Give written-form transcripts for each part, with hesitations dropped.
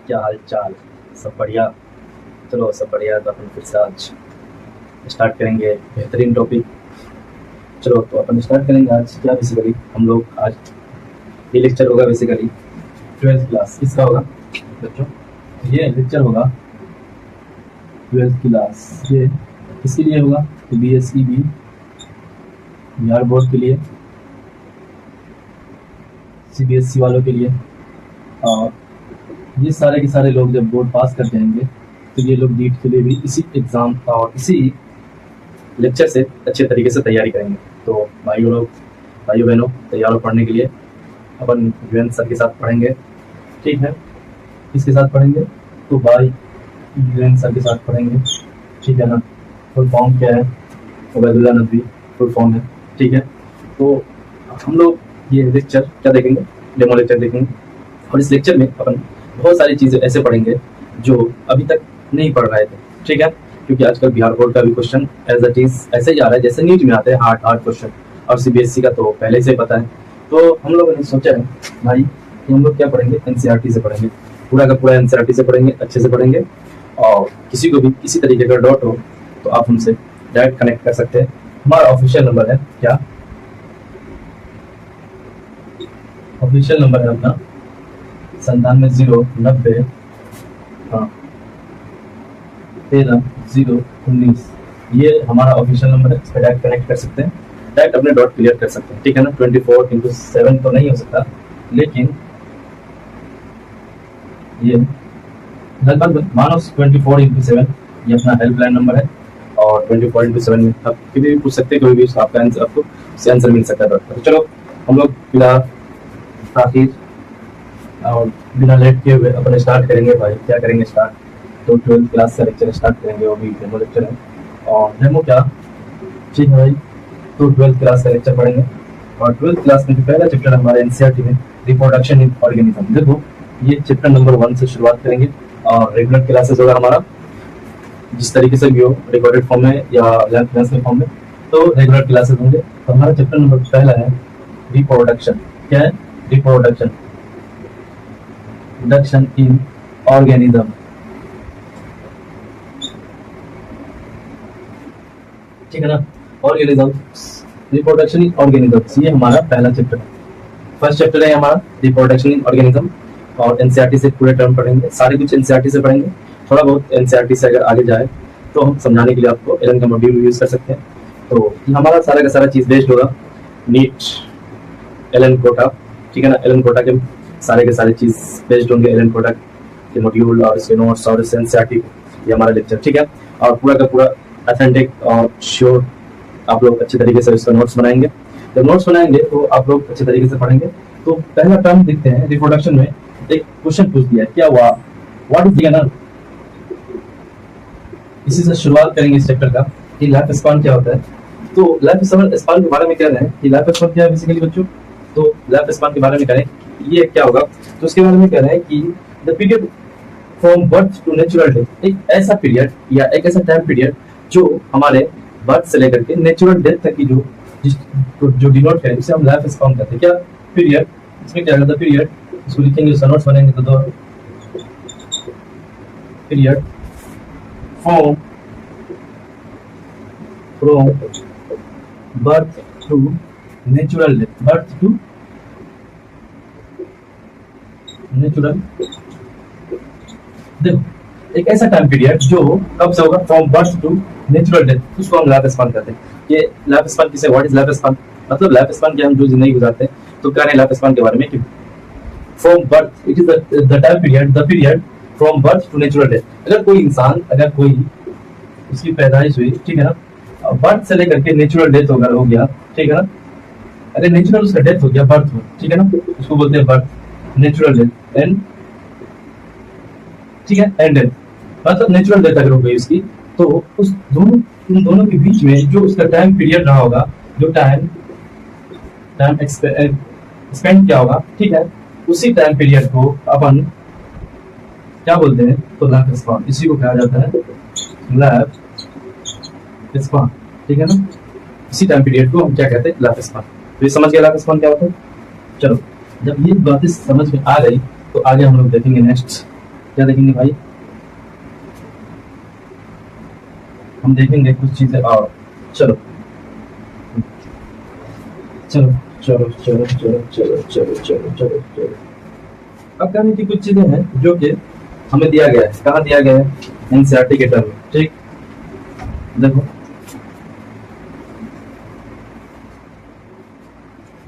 क्या हाल चाल। सब बढ़िया। चलो सब बढ़िया तो अपन फिर से आज स्टार्ट करेंगे बेहतरीन टॉपिक। चलो तो अपन स्टार्ट करेंगे आज क्या बेसिकली हम लोग आज ये लेक्चर होगा बेसिकली 12th क्लास किसका होगा बच्चों। ये लेक्चर होगा 12th क्लास। ये किसके लिए होगा तो BSc भी बिहार बोर्ड के लिए, CBSC वालों के लिए। और ये सारे के सारे लोग जब बोर्ड पास कर जाएंगे तो ये लोग नीट के लिए भी इसी एग्ज़ाम और इसी लेक्चर से अच्छे तरीके से तैयारी करेंगे। तो भाइयों बहनों तैयार हो पढ़ने के लिए। अपन यूएन सर के साथ पढ़ेंगे, ठीक है। किसके साथ पढ़ेंगे तो भाई यूएन सर के साथ पढ़ेंगे, ठीक है ना। फुल फॉर्म क्या है उबैदुल्ला नदवी फुल फॉर्म है, ठीक है। तो हम लोग ये लेक्चर क्या देखेंगे, डेमो लेक्चर देखेंगे। और इस लेक्चर में अपन बहुत सारी चीज़ें ऐसे पढ़ेंगे जो अभी तक नहीं पढ़ रहे थे, ठीक है। क्योंकि आजकल बिहार बोर्ड का भी क्वेश्चन एज इट इज ऐसे ही आ रहा है जैसे न्यूज में आते हैं, हार्ड क्वेश्चन। और CBSC का तो पहले से ही पता है। तो हम लोगों ने सोचा है भाई कि हम लोग क्या पढ़ेंगे, NCERT से पढ़ेंगे, पूरा का पूरा NCERT से पढ़ेंगे, अच्छे से पढ़ेंगे। और किसी को भी किसी तरीके का डाउट हो तो आप हमसे डायरेक्ट कनेक्ट कर सकते हैं। हमारा ऑफिशियल नंबर है क्या, ऑफिशियल नंबर है अपना 970990 13 019। ये हमारा ऑफिशियल नंबर है, इस पर डायरेक्ट कनेक्ट कर सकते हैं, डायरेक्ट अपने डाउट क्लियर कर सकते हैं, ठीक है ना। 24/7 तो नहीं हो सकता, लेकिन ये लगभग मानो 24/7 ये अपना हेल्पलाइन नंबर है। और 24/7 में आप कभी भी पूछ सकते हैं, कोई भी आपका आंसर आपको उससे आंसर मिल सकता है। तो चलो हम लोग बिना ताखिर और बिना लेट किए हुए अपन स्टार्ट करेंगे। भाई क्या करेंगे स्टार्ट, तो 12th क्लास का लेक्चर स्टार्ट करेंगे, वो भी डेमो लेक्चर है। और डेमो क्या, ठीक है भाई। तो 12th क्लास का लेक्चर पढ़ेंगे। और 12th क्लास में जो पहला चैप्टर हमारे NCERT में रिप्रोडक्शन इन ऑर्गेनिज्म, देखो ये चैप्टर नंबर 1 से शुरुआत करेंगे। और रेगुलर क्लासेस होगा हमारा जिस तरीके से भी हो, रिकॉर्डेड फॉर्म में या क्लास में फॉर्म में, तो रेगुलर क्लासेस होंगे। तो हमारा चैप्टर नंबर पहला है रिप्रोडक्शन। क्या है रिप्रोडक्शन, रिडक्शन इन ऑर्गेनिज्म, ठीक है ना। ऑर्गेनिज्म, रिप्रोडक्शन इन ऑर्गेनिज्म, ये हमारा पहला चैप्टर है। फर्स्ट चैप्टर है हमारा रिप्रोडक्शन इन ऑर्गेनिज्म। और NCERT से पूरे टर्म पढ़ेंगे, सारे कुछ NCERT से पढ़ेंगे। थोड़ा बहुत NCERT से अगर आगे जाए तो हम समझाने के लिए आपको एलन का मॉड्यूल यूज कर सकते हैं। तो हमारा सारा का सारा चीज़ बेस्ड होगा नीट एलन कोटा, ठीक है ना। एलन कोटा के सारे चीज़ बेस्ड होंगे एलन कोटा के मॉड्यूल और इसके नोट्स और इस NCERT ये हमारा लेक्चर, ठीक है। और पूरा का पूरा ऑथेंटिक और श्योर आप लोग अच्छे तरीके से इसका नोट्स बनाएंगे। जब नोट्स बनाएंगे तो आप लोग अच्छे तरीके से पढ़ेंगे। तो पहला टर्म देखते हैं रिप्रोडक्शन में। एक क्वेश्चन पूछ दिया, क्या हुआ, व्हाट इज द, इसी से शुरुआत करेंगे इस चैप्टर का कि लाइफ स्पान क्या होता है। तो लाइफ स्पान के बारे में कह रहे हैं कि लाइफ स्पान क्या है बेसिकली बच्चों। तो लाइफ स्पान के बारे में करें ये क्या होगा, तो उसके बारे में कह रहे हैं कि the period from birth to natural death, एक ऐसा पीरियड या एक ऐसा टाइम पीरियड जो हमारे बर्थ से लेकर के नेचुरल डेथ तक की जो डिनोट करें उसे हम लाइफ स्पान कहते हैं। क्या पीरियड, इसमें क्या होगा पीरियड, इसको लिखेंगे नोट्स बनेंगे तो दो period from birth to natural death, birth to natural, देखो एक ऐसा टाइम पीरियड जो कब से होगा, from birth to natural death, उसको हम लाइफ स्पान कहते हैं। ये लाइफ स्पान किसे, व्हाट इज लाइफ स्पान, मतलब लाइफ स्पान के हम जो जिंदगी गुजारते हैं। तो कह रहे हैं लाइफ स्पान के बारे में कि from birth it is the time period, the period from birth to natural death. अगर कोई इंसान, अगर कोई उसकी पैदाइश हुई, ठीक है ना, बर्थ से लेकर के नेचुरल डेथ हो गया, ठीक है ना। अगर नेचुरल उसका डेथ हो गया बर्थ में, ठीक है ना, उसको बोलते हैं बर्थ, नेचुरल डेथ एंड, ठीक है, एंड डेथ, मतलब नेचुरल डेथ अगर हो गई उसकी, तो उस इन दोनों के बीच में जो उसका टाइम पीरियड रहा होगा, जो टाइम स्पेंड किया होगा, ठीक है, उसी टाइम पीरियड को अपन क्या बोलते हैं, तो लाइफ स्पान, इसी को कहा जाता है लाइफ स्पान, ठीक है ना। इसी टाइम पीरियड को हम क्या कहते हैं, लाइफ स्पान। तो ये समझ गया लाइफ स्पान क्या होता है। चलो जब ये बातें समझ में आ गई तो आगे हम लोग देखेंगे नेक्स्ट क्या देखेंगे भाई, हम देखेंगे कुछ चीजें और। चलो चलो चलो चलो चलो चलो चलो चलो चलो चलो। अब कहने की कुछ चीजें हैं जो कि हमें दिया गया है, कहाँ दिया गया है, एनसीईआरटी के टर्म में। ठीक, देखो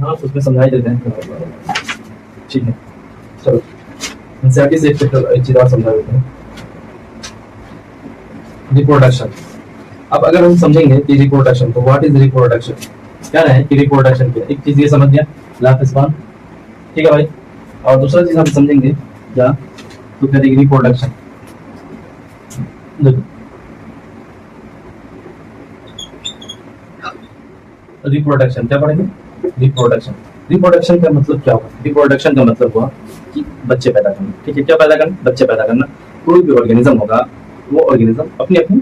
हाँ उसमें समझाई देते हैं। ठीक है चलो, एनसीईआरटी से एक चीज और समझा देते हैं, रिप्रोडक्शन। अब अगर हम समझेंगे कि रिप्रोडक्शन, तो व्हाट इज रिप्रोडक्शन, क्या है कि रिप्रोडक्शन क्या, एक चीज ये समझ गया, लाइफ स्पान। ठीक है भाई, और दूसरा चीज हम समझेंगे क्या, तो कहते हैं रिप्रोडक्शन। देखो रिप्रोडक्शन क्या पढ़ेंगे, रिप्रोडक्शन। रिप्रोडक्शन का मतलब क्या हुआ, रिप्रोडक्शन का मतलब हुआ कि बच्चे पैदा करना। ठीक है, क्या पैदा करना, बच्चे पैदा करना। कोई भी ऑर्गेनिज्म होगा, वो ऑर्गेनिज्म अपनी अपनी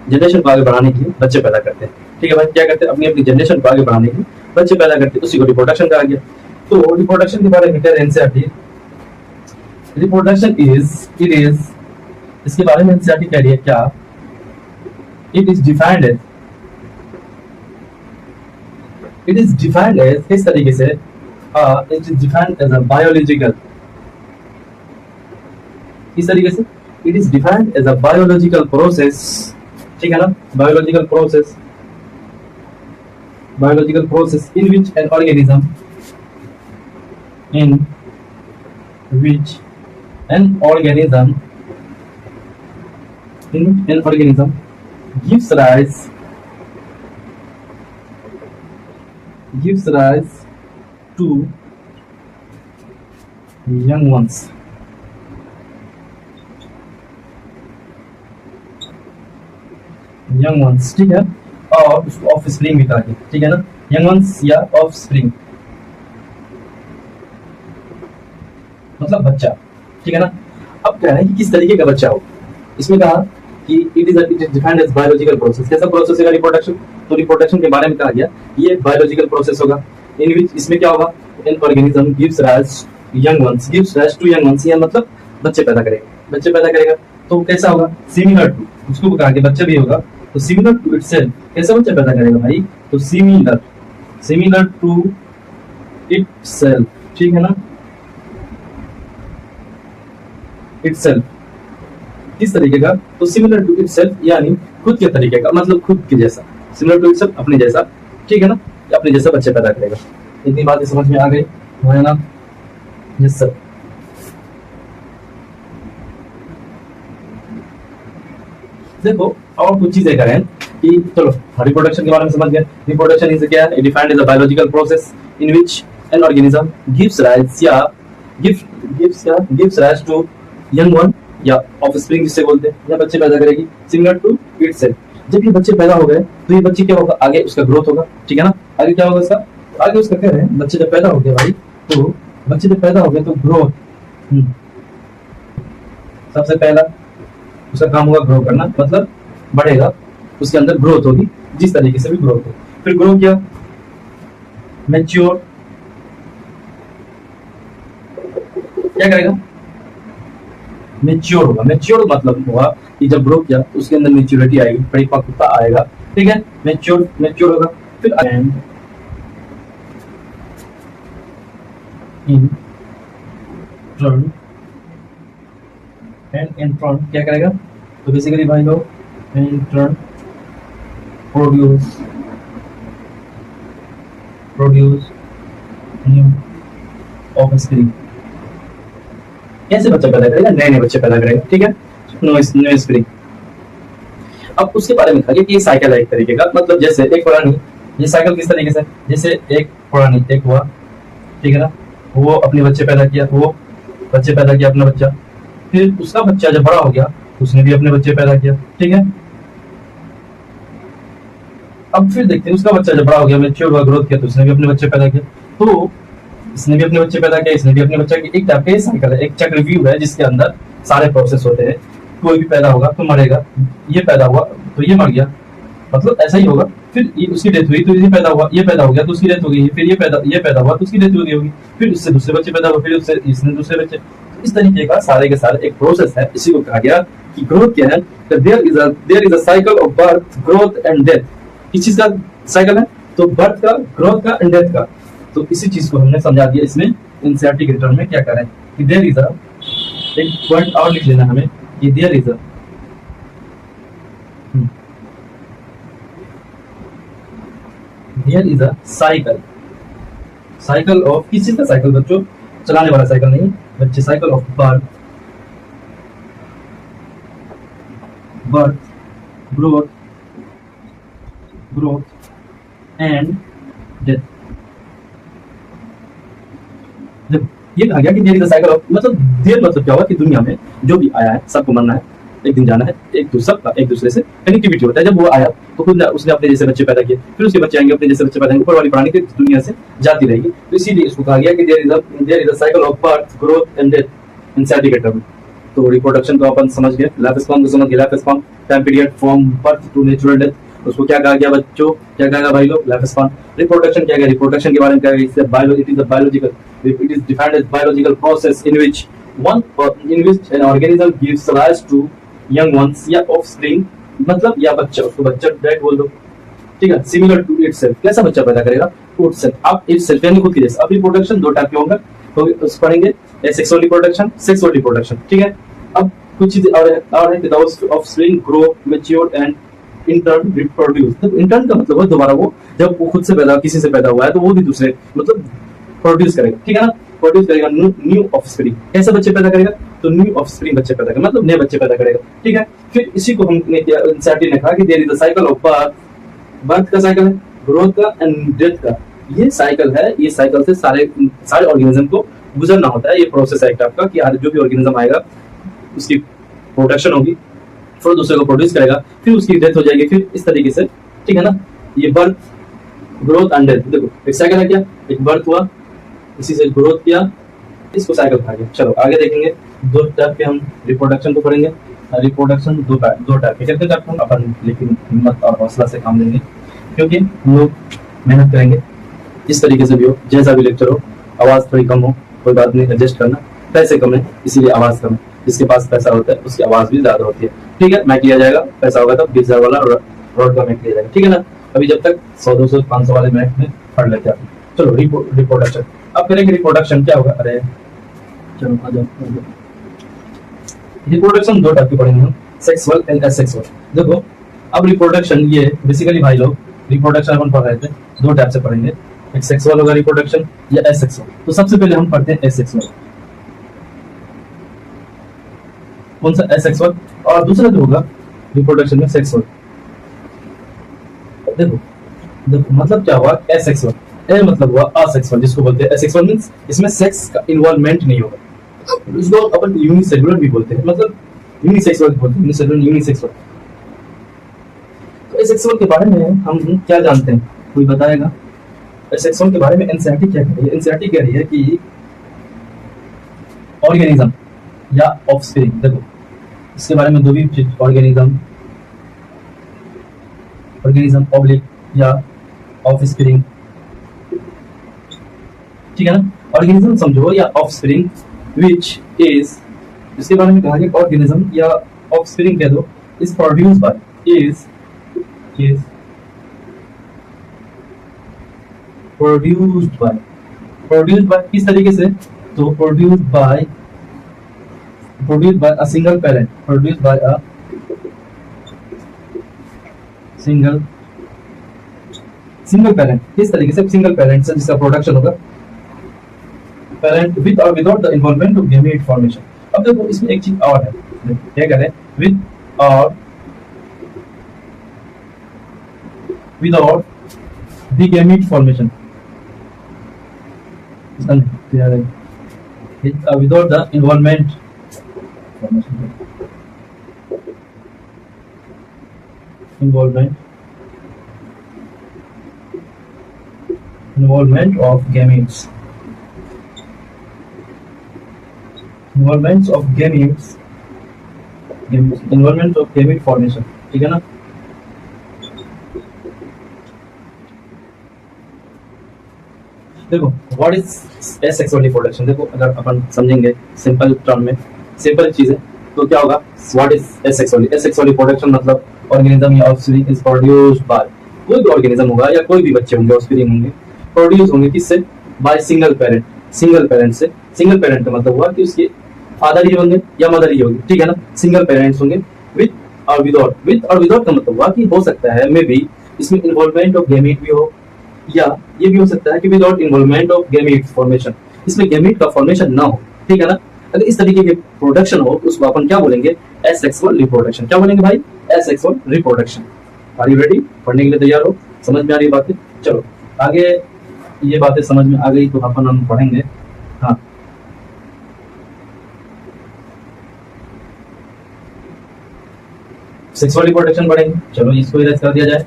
जनरेशन को आगे बढ़ाने के लिए बच्चे पैदा करते हैं। ठीक है भाई, क्या करते हैं, अपनी अपनी जनरेशन को आगे बढ़ाने के लिए बच्चे पैदा करते हैं, उसी को रिप्रोडक्शन कहा गया। तो रिप्रोडक्शन के बारे में कह रहे हैं एनसीईआरटी, रिप्रोडक्शन इट इज, इसके बारे में एनसीईआरटी कह रही है क्या, it is defined as, it is defined as, किस तरीके से, it is defined as a biological, किस तरीके से, it is defined as a biological process. ठीक है ना, biological process, biological process in which an organism, in which an organism, in which an organism gives rise to young ones, young ones। ठीक है, और उसको ऑफ स्प्रिंग भी कहा गया। ठीक है ना, यंग वंस या ऑफ स्प्रिंग मतलब बच्चा। ठीक है ना, अब कह रहे हैं कि किस तरीके का बच्चा हो, इसमें कहा कि it is defined as biological process. कैसा प्रोसेस है रिप्रोडक्शन, तो रिप्रोडक्शन के बारे में कहा गया ये बायोलॉजिकल प्रोसेस होगा, इन विच, इसमें क्या होगा, an organism gives rise young ones, gives rise to young ones, या मतलब बच्चे पैदा करेगा, बच्चे पैदा करेगा। तो कैसा होगा, सिमिलर टू, उसको कहा कि बच्चा भी होगा, तो सिमिलर टू इटसेल्फ, कैसा बच्चा पैदा करेगा भाई, तो सिमिलर, सिमिलर टू इटसेल्फ। ठीक है ना, इटसेल्फ किस तरीके का, तो सिमिलर टू इटसेल्फ यानी खुद के तरीके का, मतलब खुद के जैसा, सिमिलर टू इटसेल्फ अपने जैसा। ठीक है ना, अपने जैसा बच्चे पैदा करेगा। इतनी बातें समझ में आ गई है ना, यस सर। देखो और कुछ चीजें करें कि चलो रिप्रोडक्शन के बारे में समझ गए। रिप्रोडक्शन इज क्या है, defined as a biological process in which an organism gives rise या gives rise to young one या ऑफस्प्रिंग जिसे बोलते हैं, या बच्चे पैदा करेगी सिमिलर टू इटसेल्फ। जब ये बच्चे पैदा हो गए तो ये बच्चे क्या होगा, आगे उसका ग्रोथ होगा। ठीक है ना, आगे क्या होगा उसका, तो आगे उसका कह रहे हैं बच्चे जब पैदा हो गए भाई, तो बच्चे जब पैदा हो गए तो ग्रोथ, सबसे पहला उसका काम होगा ग्रो करना, मतलब बढ़ेगा, उसके अंदर ग्रोथ होगी, जिस तरीके से भी ग्रोथ हो। फिर ग्रो किया, मैच्योर, क्या करेगा, मैच्योर होगा। मैच्योर मतलब हुआ कि जब ग्रो किया उसके अंदर मैच्योरिटी आएगी, परिपक्वता आएगा। ठीक है, मैच्योर, मैच्योर होगा। फिर in turn, and in turn क्या करेगा, तो बेसिकली भाई लोग in turn produce new offspring. कैसे बच्चे पैदा करेगा, नए नए बच्चे पैदा करेगा। ठीक है, न्यू स्प्रिंग। अब उसके बारे में कहा कि ये साइकिल है एक तरीके का, मतलब जैसे एक पुरानी, ये साइकिल किस तरीके से, जैसे एक पुरानी, एक हुआ, ठीक है ना, वो अपने बच्चे पैदा किया, वो बच्चे पैदा किया अपना बच्चा, फिर उसका बच्चा जब बड़ा हो गया उसने भी अपने बच्चे पैदा किया। ठीक है, अब फिर देखते हैं उसका बच्चा जब बड़ा हो गया, मैच्योर हुआ, ग्रोथ किया, तो उसने भी अपने बच्चे पैदा किया, तो इसने भी अपने बच्चे पैदा किया, इसने भी अपने बच्चे किया। एक टाइप का साइकिल है, एक चक्रव्यूह है जिसके अंदर सारे प्रोसेस होते हैं। कोई भी पैदा होगा तो मरेगा, ये पैदा हुआ तो ये मर गया, मतलब ऐसा ही होगा। फिर ये उसकी डेथ हुई तो ये पैदा हुआ, ये पैदा हो गया तो उसकी डेथ हो गई, फिर ये पैदा हुआ तो उसकी डेथ हो गई होगी, फिर उससे दूसरे बच्चे पैदा हुए, फिर उससे इसने दूसरे बच्चे, इस तरीके का सारे के सारे एक प्रोसेस है, इसी को कहा गया कि ग्रोथ क्या है। There is a cycle of birth, growth and death. किस चीज का साइकिल है? तो बर्थ का, ग्रोथ का एंड डेथ का। तो इसी चीज को हमने समझा दिया इसमें एनसीईआरटी के रिटर्न में। क्या करें कि देयर इज अ, एक पॉइंट और लिख लेना हमें कि there is a cycle, cycle of, किस चीज का साइकिल बच्चों? चलाने वाला साइकिल नहीं बच्चे, cycle of birth, birth, growth, growth and death. देखो ये कहा गया कि there is a cycle of, मतलब देयर मतलब क्या हुआ कि दुनिया में जो भी आया है सबको मरना है, एक दिन जाना है, एक दूसरे से कनेक्टिविटी होता है। जब वो आया तो खुद उसने अपने जैसे बच्चे पैदा किए, फिर उसके बच्चे आएंगे, अपने जैसे बच्चे पैदा होंगे, ऊपर वाली प्राणी की दुनिया से जाती रहेगी। तो इसीलिए इसको कहा गया कि there is a cycle of birth, growth and death inside के टर्म। तो रिप्रोडक्शन को अपन समझ गए, लाइफ स्पैन को समझ गए, life span time period from birth to natural death. उसको क्या कहा गया बच्चों? क्या कहा गया भाई लोग? Life span. रिप्रोडक्शन क्या है? रिप्रोडक्शन के बारे में क्या है? It is a biological, it is defined as biological process in which an organism gives rise to young ones या offspring, मतलब या बच्चा, उसको बच्चा डायरेक्ट बोल दो, ठीक है। सिमिलर टू itself, कैसा बच्चा पैदा करेगा? itself, आप itself यानी खुद की जैसे। अब रिप्रोडक्शन दो टाइप के होंगे, तो उस पढ़ेंगे सेक्सुअल रिप्रोडक्शन, सेक्सुअल रिप्रोडक्शन, ठीक है। अब कुछ चीज और है कि the offspring grow, mature and in turn reproduce। तो in turn का मतलब है दोबारा वो, जब वो खुद से पैदा, किसी से पैदा हुआ है, तो वो भी दूसरे मतलब प्रोड्यूस करेगा, ठीक है ना। प्रोड्यूस करेगा न्यू ऑफस्प्रिंग। कैसे बच्चे पैदा करेगा? तो न्यू ऑफस्प्रिंग बच्चे पैदा करेगा, मतलब नए बच्चे पैदा करेगा, ठीक है। फिर इसी को हमने किया, एनसीईआरटी ने कहा कि there is a cycle of birth, birth का साइकिल है, ग्रोथ का एंड डेथ का। ये साइकिल है, ये साइकिल से सारे ऑर्गेनिज्म को गुजरना होता है। ये प्रोसेस है एक टाइप का कि जो भी ऑर्गेनिज्म आएगा उसकी प्रोडक्शन होगी, फिर दूसरे को प्रोड्यूस करेगा, फिर उसकी डेथ हो जाएगी, फिर इस तरीके से, ठीक है ना। ये बर्थ, ग्रोथ एंड डेथ, देखो एक साइकिल है क्या, एक बर्थ हुआ, इसी से ग्रोथ किया, इसको साइकिल कहा गया। चलो आगे देखेंगे, दो टाइप के हम रिप्रोडक्शन को पढ़ेंगे। रिप्रोडक्शन दो टाइप के, कितने टाइप के अपन, लेकिन हिम्मत और हौसला से काम लेंगे, क्योंकि हम लोग मेहनत करेंगे। इस तरीके से भी हो, जैसा भी लेक्चर हो, आवाज थोड़ी कम हो, कोई बात नहीं, एडजस्ट करना। पैसे कम है इसीलिए आवाज कम है, जिसके पास पैसा होता है उसकी आवाज भी ज्यादा होती है, ठीक है। मैक लिया जाएगा, पैसा होगा तो 20,000 वाला रोड का मैक लिया जाएगा, ठीक है ना। अभी जब तक 100, 200, 500 वाले मैक में पढ़ लेते हैं। चलो रिप्रोडक्शन अब करेंगे। रिप्रोडक्शन क्या होगा? अरे चलो आ जाओ। रिप्रोडक्शन दो टाइप के पढ़ेंगे हम, सेक्सुअल एंड एसेक्सुअल। देखो अब रिप्रोडक्शन, ये बेसिकली भाई लोग रिप्रोडक्शन अपन पढ़ रहे थे, दो टाइप से पढ़ेंगे, एक सेक्सुअल होगा रिप्रोडक्शन या एसेक्सुअल। तो सबसे पहले हम पढ़ते हैं एसेक्सुअल। कौन सा? एसेक्सुअल। और दूसरा जो होगा रिप्रोडक्शन में सेक्सुअल। देखो मतलब क्या हुआ? एसेक्सुअल, ए मतलब हुआ असेक्सुअल, जिसको बोलते हैं एसेक्सुअल, मींस इसमें सेक्स का इन्वॉल्वमेंट नहीं होगा। इसको अपन यूनिसेलुलर भी बोलते हैं, मतलब यूनिसेक्सुअल बोलते हैं, यूनिसेक्सुअल। तो एसेक्सुअल के बारे में हम क्या जानते हैं, कोई बताएगा? एसेक्सुअल के बारे में एनसीईआरटी क्या कह रही है? एनसीईआरटी कह रही है कि ऑर्गेनिज्म या ऑफस्प्रिंग, देखो इसके बारे में दो भी चीज, ऑर्गेनिज्म ऑब्लिक या ऑफस्प्रिंग, ठीक है ना। ऑर्गेनिज्म समझो या ऑफस्प्रिंग व्हिच इज, इसके बारे में कहा गया ऑर्गेनिज्म या ऑफस्प्रिंग कह दो, is produced by, is produced by किस तरीके से? तो produced by a single parent, produced by a single parent. किस तरीके से? सिंगल पेरेंट से जिसका प्रोडक्शन होगा, पेरेंट विद और without the involvement of gamete formation. अब देखो इसमें एक चीज और है, क्या करें? विद और without the gamete formation, without the involvement involvement of gametes, involvement of gamete formation, ठीक है ना। देखो व्हाट इज एसेक्सुअल रिप्रोडक्शन, देखो अगर अपन समझेंगे सिंपल टर्म में, सिंपल चीज है, तो क्या होगा, what is asexual, asexual reproduction मतलब ऑर्गेनिज्म या ऑफस्प्रिंग इज प्रोड्यूस्ड बाय, कोई भी ऑर्गेनिज्म होगा या कोई भी बच्चे होंगे ऑफस्प्रिंग होंगे, प्रोड्यूस होंगे किससे, by single parent, single parent से, सिंगल पेरेंट का मतलब हुआ कि उसके फादर ही होंगे या मदर ही होगी, ठीक है ना, सिंगल पेरेंट्स होंगे विद और विदाउट, विद और विदाउट का मतलब हुआ कि हो सकता है मे बी इसमें इन्वॉल्वमेंट ऑफ गैमेट भी हो, या ये भी हो सकता है कि without involvement of gamete formation, इसमें गैमेट का फॉर्मेशन ना हो, ठीक है ना। अगर इस तरीके के प्रोडक्शन हो तो उसको अपन क्या बोलेंगे, एसेक्सुअल रिप्रोडक्शन। क्या बोलेंगे भाई, asexual reproduction. Are you ready, पढ़ने के लिए तैयार हो, समझ में आ रही बातें, चलो आगे ये बातें समझ में आ गई तो अपन हम पढ़ेंगे। हाँ सेक्सुअल रिप्रोडक्शन पढ़ेंगे, चलो इसको इरेज कर दिया जाए,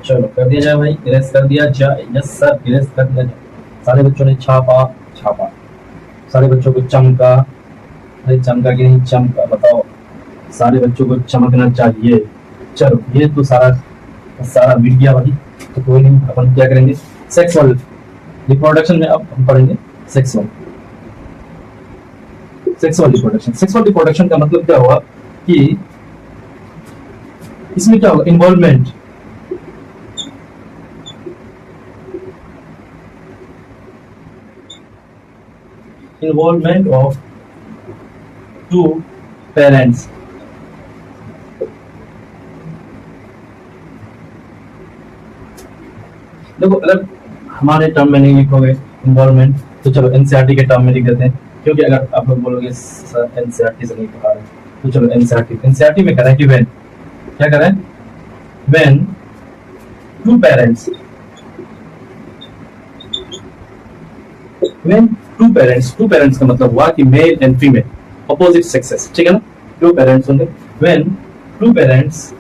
चलो कर दिया जाए भाई, इरेज कर दिया जाए, यस सर इरेज कर दिया जाए। सारे बच्चों ने छापा, छापा, सारे बच्चों को चमका, अरे चमका कि नहीं चमका बताओ, सारे बच्चों को चमकना चाहिए। चलो ये तो सारा सारा मिट गया भाई, तो कोई नहीं, अपन क्या करेंगे, सेक्सुअल रिप्रोडक्शन में अब हम पढ़ेंगे sexual, sexual reproduction. Sexual reproduction का मतलब क्या हुआ कि इसमें क्या होगा, involvement, involvement of two parents, देखो अगर हमारे टर्म में नहीं लिखोगे इन्वॉल्वमेंट तो चलो एनसीईआरटी के टर्म में लिख देते हैं, क्योंकि अगर आप लोग बोलोगे सर एनसीईआरटी से नहीं पढ़ा रहे तो चलो एनसीईआरटी में करें कि व्हेन, क्या करें, when two parents, when two parents का मतलब हुआ कि male and female opposite sexes, ठीक है ना, टू पेरेंट्स होंगे, व्हेन टू पेरेंट्स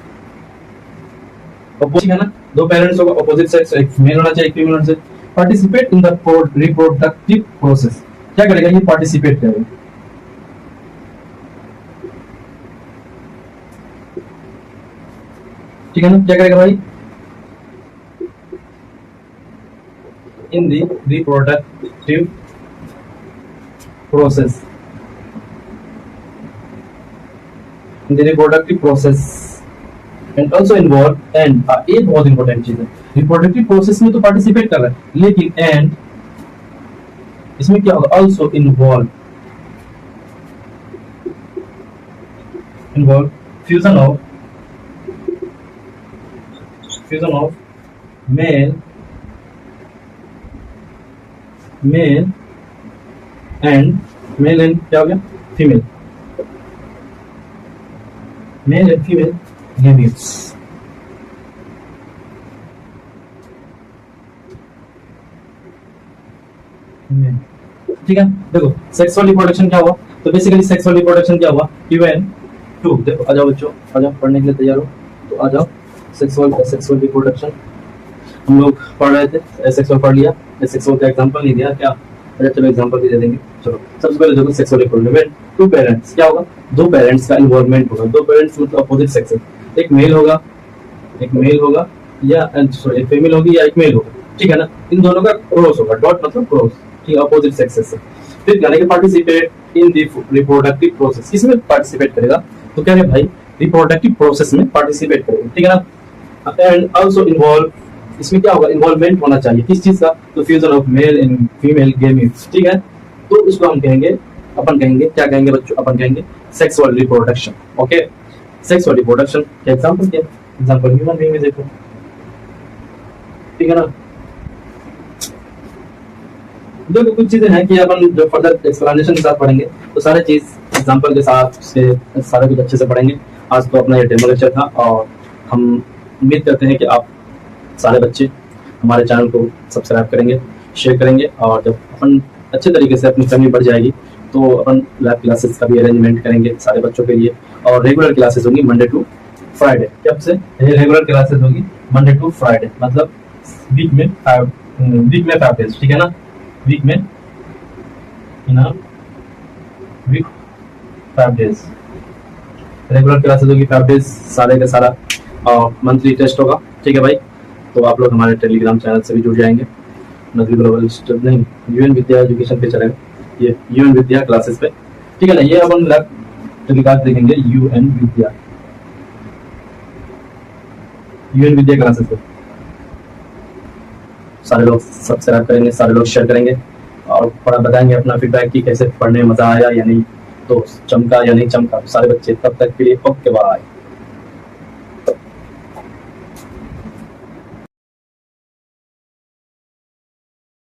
अपोजिट, है ना, दो पेरेंट्स होगा अपोजिट सेक्स, एक मेल होना चाहिए एक फीमेल होना चाहिए, participate in the reproductive process, क्या करेगा ये, पार्टिसिपेट करेगा, ठीक है ना, क्या करेगा भाई, in the reproductive process, in the reproductive process and also involve, and ये बहुत इंपॉर्टेंट चीज है, रिप्रोडक्टिव प्रोसेस में तो पार्टिसिपेट कर रहा है, लेकिन एंड इसमें क्या होगा, also involve, involve fusion of male and क्या हो गया, female, mail and female gametes, ठीक है। देखो सेक्सुअल रिप्रोडक्शन क्या हुआ, तो बेसिकली सेक्सुअल रिप्रोडक्शन क्या हुआ कि व्हेन टू, देखो आ जाओ बच्चों, आ जाओ पढ़ने के लिए तैयार हो, तो आ जाओ, सेक्सुअल रिप्रोडक्शन हम लोग पढ़ रहे थे, एसेक्सुअल पढ़ लिया, एसेक्सुअल का एग्जांपल नहीं दिया क्या, अच्छा चलो एग्जांपल भी दे देंगे। चलो सबसे पहले देखो सेक्सुअल रिप्रोडक्शन, टू पेरेंट्स क्या होगा, दो पेरेंट्स का इन्वॉल्वमेंट होगा, दो पेरेंट्स मतलब अपोजिट सेक्स, एक मेल होगा या सॉरी एक फीमेल होगी या एक मेल होगा, ठीक है ना, इन दोनों का क्रॉस होगा, डॉट मतलब क्रॉस, ठीक है, अपोजिट सेक्सेस से। फिर कहने के participate in the reproductive process, किसमें पार्टिसिपेट करेगा, तो कह रहे भाई रिप्रोडक्टिव प्रोसेस में पार्टिसिपेट करेगा, ठीक है ना, एंड आल्सो इन्वॉल्व, इसमें क्या होगा, इन्वॉल्वमेंट होना चाहिए किस चीज का, तो fusion of male and female gametes, ठीक है, तो उसको हम कहेंगे, अपन कहेंगे क्या कहेंगे बच्चों, अपन कहेंगे sexual reproduction, okay. Sexual reproduction का एग्जांपल क्या, एग्जांपल ह्यूमन बीइंग में देखो, ठीक है ना, देखो कुछ चीजें हैं कि अपन जो फर्दर एक्सप्लेनेशन के साथ पढ़ेंगे तो सारे चीज एग्जांपल के साथ से सारे कुछ अच्छे से पढ़ेंगे। आज तो अपना ये डेमो लेक्चर था और हम उम्मीद करते हैं कि आप सारे बच्चे हमारे चैनल को सब्सक्राइब करेंगे, शेयर करेंगे, और जब अपन अच्छे तरीके से अपनी फैमिली बढ़ जाएगी तो अपन लैब क्लासेस का भी अरेंजमेंट करेंगे सारे बच्चों के लिए, और रेगुलर क्लासेस होंगी मंडे टू फ्राइडे, कब से रेगुलर क्लासेस होगी मंडे टू फ्राइडे, मतलब वीक में 5 डेज, ठीक है ना, वीक में वीक 5 डेज रेगुलर क्लासेस होगी, 5 डेज सारे का सारा, और मंथली टेस्ट होगा, ठीक है भाई। तो आप लोग हमारे टेलीग्राम चैनल से भी जुड़ जाएंगे नदवी ग्लोबल नहीं, यूएन विद्या एजुकेशन पे चलेगा, ये यूएन विद्या क्लासेस पे, ठीक है ना। ये अपन तरीकात देखेंगे यूएन विद्या क्लासेस पे। सारे लोग सब्सक्राइब करेंगे, सारे लोग शेयर करेंगे और थोड़ा बताएंगे अपना फीडबैक कि कैसे पढ़ने में मजा आया या नहीं, तो चमका या नहीं चमका। सारे बच्चे तब तक के लिए ओके बाय।